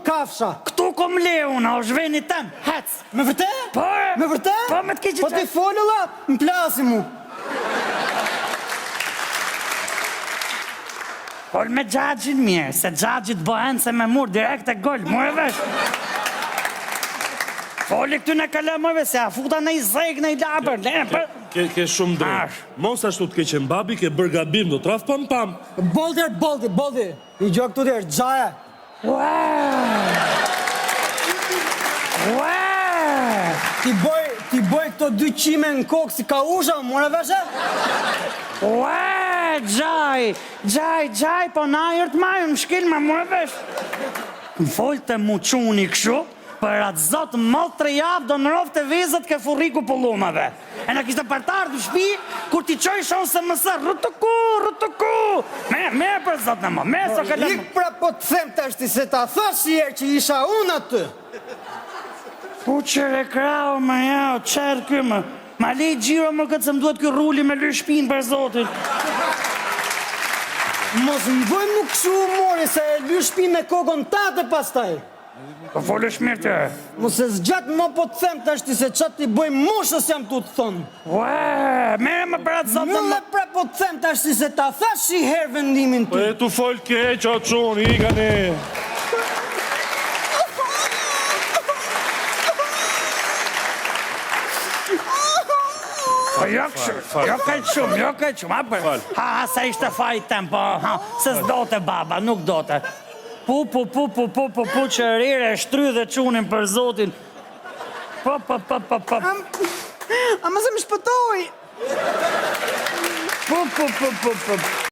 kafsha. Këtu kom leuna, o zhveni tem, hec. Me vërte? Po, Me vërte? Po, me të keqi Po ti folëlla, më plasi mu. Fol me gjagjin mirë, se gjagjit bëhen se me mur direkt e gol, mu e vesh. Foli këtu në kalamove, se a futa në i zek, në i labër. Ke shumë drejt. Mos ashtu të keqen babi, ke bërë gabim, do traf pam pam. Boldi. I gjo këtu dherë, gjaja. Ti boj këto 2 qime në kokë si ka usha, more veshe? Gjaj, po na jërë të majë, më shkil me more vesh. Më folë të muquni këshu, për atë zotë më 3 javë do në rovë të vezët ke furriku pëllumave. E në kishtë partarë të shpi, kur ti qoj shonë se mësë, rëtuku. Me për zotë në më, me së këllë më. Ik pra po të them të ashti se ta thash i që isha unë atë. Po qëre krau më jau, qërë këmë. Ma lej gjiro më këtë se më duhet kjo rulli me lërë shpinë për zotin. Mos më bëj mu këshu mori se e lërë shpinë me kokën tate pastaj. Po folë shmirë të. Mos e zgjatë më po të them të ashti se qatë ti bëj moshës jam tu të thonë. Mere më për atë zotë në më. Më pra po të them të ashti se ta thash i herë vendimin Po ti. e tu folë keq, o qunë, i gani. Jo këtë shumë, ha, se ishte fajt tem, po, se s'dote baba, nuk dote. Pu, që rire, shtry dhe qunin për zotin. Po. A më se më shpëtoj. Po.